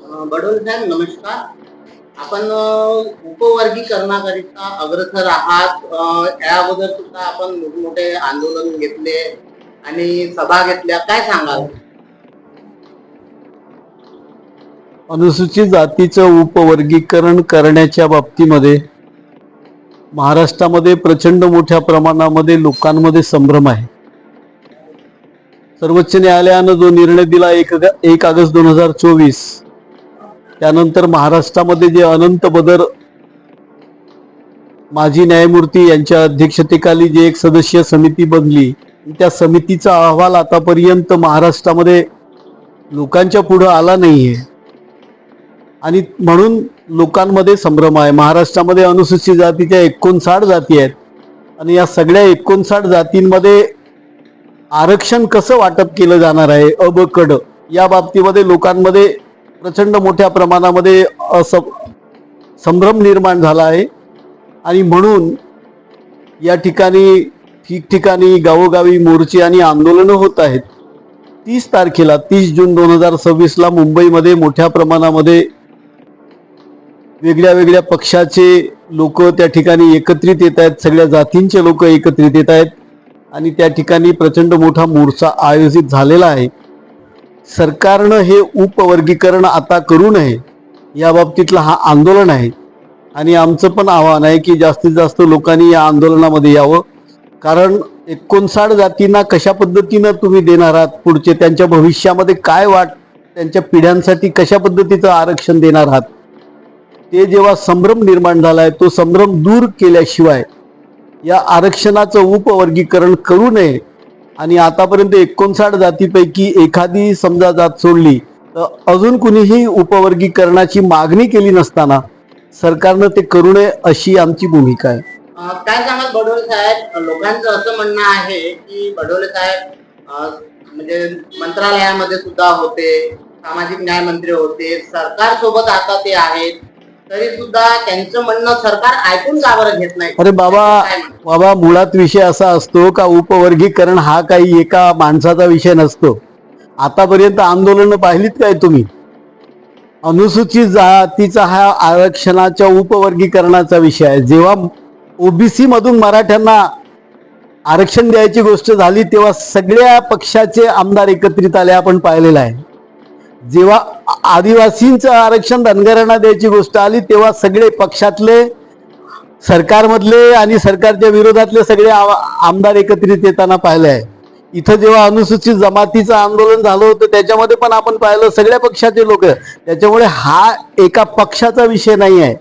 बडोले साहेब नमस्कार. आपण उपवर्गीकरणाकरिता अग्रसर आहात. या अगोदर सुद्धा आपण मोठमोठे आंदोलन घेतले आणि सभा घेतल्या. काय सांगाल? अनुसूचित जातीचं उपवर्गीकरण करण्याच्या बाबतीमध्ये महाराष्ट्रामध्ये प्रचंड मोठ्या प्रमाणामध्ये लोकांमध्ये संभ्रम आहे. सर्वोच्च न्यायालयानं जो निर्णय दिला 1 ऑगस्ट 2024, त्यानंतर महाराष्ट्रामध्ये जे अनंत बदर माजी न्यायमूर्ती यांच्या अध्यक्षतेखाली जे एक सदस्यीय समिती बनली, त्या समितीचा अहवाल आतापर्यंत महाराष्ट्रामध्ये लोकांच्या पुढे आला नाहीये आणि म्हणून लोकांमध्ये संभ्रम आहे. महाराष्ट्रामध्ये अनुसूचित जातीच्या 59 जाती आहेत आणि या सगळ्या 59 जातींमध्ये आरक्षण कसं वाटप केलं जाणार आहे अ ब क ड या बाबतीमध्ये लोकांमध्ये प्रचंड मोठ्या प्रमाणामध्ये संभ्रम निर्माण झाला आहे आणि म्हणून या ठिकाणी ठिकठिकाणी गावोगावी मोर्चे आणि आंदोलनं होत आहेत. 30 जून 2026 मुंबईमध्ये मोठ्या प्रमाणामध्ये वेगळ्या वेगळ्या पक्षाचे लोक त्या ठिकाणी एकत्रित येत आहेत. सगळ्या जातींचे लोक एकत्रित येत आहेत आणि त्या ठिकाणी प्रचंड मोठा मोर्चा आयोजित झालेला आहे. सरकारनं हे उपवर्गीकरण आता करू नये या बाबतीतला हा आंदोलन आहे आणि आमचं पण आव्हान आहे की जास्तीत जास्त लोकांनी या आंदोलनामध्ये यावं. कारण 59 जातींना कशा पद्धतीनं तुम्ही देणार आहात, पुढचे त्यांच्या भविष्यामध्ये काय त्यांच्या पिढ्यांसाठी कशा पद्धतीचं आरक्षण देणार आहात, ते जेव्हा संभ्रम निर्माण झाला आहे तो संभ्रम दूर केल्याशिवाय या आरक्षणाचं उपवर्गीकरण करू नये. आणि आतापर्यंत 59 जातीपैकी एखादी समजा जात सोडली तर अजून कुणीही उपवर्गीकरणाची मागणी केली नसताना सरकारनं ते करू नये अशी आमची भूमिका आहे. काय सांगाल बडोले साहेब? लोकांचं असं म्हणणं आहे की बडोले साहेब म्हणजे मंत्रालयामध्ये सुद्धा होते, सामाजिक न्याय मंत्री होते, सरकार सोबत आता ते आहेत, तरी सुद्धा त्यांचं म्हणणं सरकार ऐकून का बरं घेत नाही? अरे बाबा मुळात विषय असा असतो का उपवर्गीकरण हा काही एका माणसाचा विषय नसतो. आतापर्यंत आंदोलन पाहिलीत काय तुम्ही? अनुसूचित जातीचा हा आरक्षणाच्या उपवर्गीकरणाचा विषय आहे. जेव्हा ओबीसी मधून मराठ्यांना आरक्षण द्यायची गोष्ट झाली तेव्हा सगळ्या पक्षाचे आमदार एकत्रित आले, आपण पाहिलेलं आहे. जेव्हा आदिवासींचं आरक्षण धनगरांना द्यायची गोष्ट आली तेव्हा सगळे पक्षातले, सरकारमधले आणि सरकारच्या विरोधातले सगळे आमदार एकत्रित येताना पाहिलं आहे. इथं जेव्हा अनुसूचित जमातीचं आंदोलन झालं होतं त्याच्यामध्ये पण आपण पाहिलं सगळ्या पक्षाचे लोक. त्याच्यामुळे हा एका पक्षाचा विषय नाही आहे,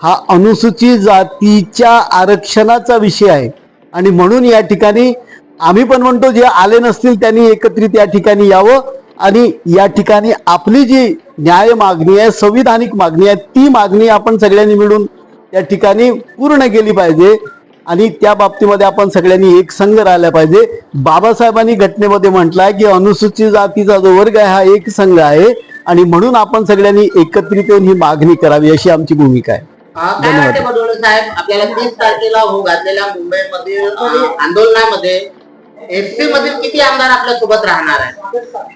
हा अनुसूचित जातीच्या आरक्षणाचा विषय आहे. आणि म्हणून या ठिकाणी आम्ही पण म्हणतो जे आले नसतील त्यांनी एकत्रित या ठिकाणी यावं आणि या ठिकाणी आपली जी न्याय मागणी आहे, संविधानिक मागणी आहे, ती मागणी आपण सगळ्यांनी मिळून त्या ठिकाणी पूर्ण केली पाहिजे आणि त्या बाबतीमध्ये आपण सगळ्यांनी एक संघ राहिला पाहिजे. बाबासाहेबांनी घटनेमध्ये म्हटलंय की अनुसूचित जातीचा जो वर्ग आहे हा एक संघ आहे आणि म्हणून आपण सगळ्यांनी एकत्रित येऊन ही मागणी करावी अशी आमची भूमिका आहे. काय वाटते बडोले साहेब, आपल्याला 30 तारखेला होऊ घातलेल्या मुंबईमधील आंदोलनामध्ये एसपी मधील किती आमदार आपल्या सोबत राहणार आहेत?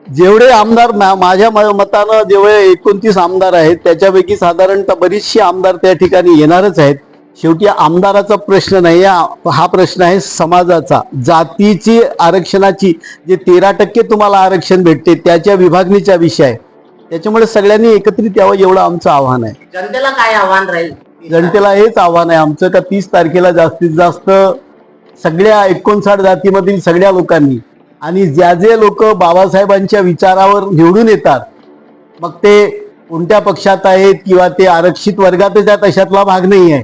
जेवढे आमदार माझ्या मतानं जेवढे 29 आमदार आहेत त्याच्यापैकी साधारणतः बरीचशी आमदार त्या ठिकाणी येणारच आहेत. शेवटी आमदाराचा प्रश्न नाही, हा प्रश्न आहे समाजाचा, जातीची आरक्षणाची. जे 13% तुम्हाला आरक्षण भेटते त्याच्या विभागणीचा विषय आहे. त्याच्यामुळे सगळ्यांनी एकत्रित यावं एवढं आमचं आव्हान आहे. जनतेला काय आव्हान राहील? जनतेला हेच आव्हान आहे आमचं का 30 तारखेला जास्तीत जास्त सगळ्या 59 जातीमधील सगळ्या लोकांनी आणि ज्या जे लोक बाबासाहेबांच्या विचारावर निवडून येतात, मग ते कोणत्या पक्षात आहेत किंवा ते आरक्षित वर्गातच आहेत अशातला भाग नाही आहे.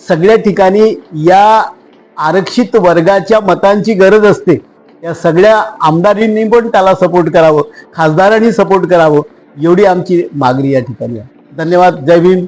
सगळ्या ठिकाणी या आरक्षित वर्गाच्या मतांची गरज असते. या सगळ्या आमदारांनी पण त्याला सपोर्ट करावं, खासदारांनी सपोर्ट करावं एवढी आमची मागणी या ठिकाणी आहे. धन्यवाद. जय भीम.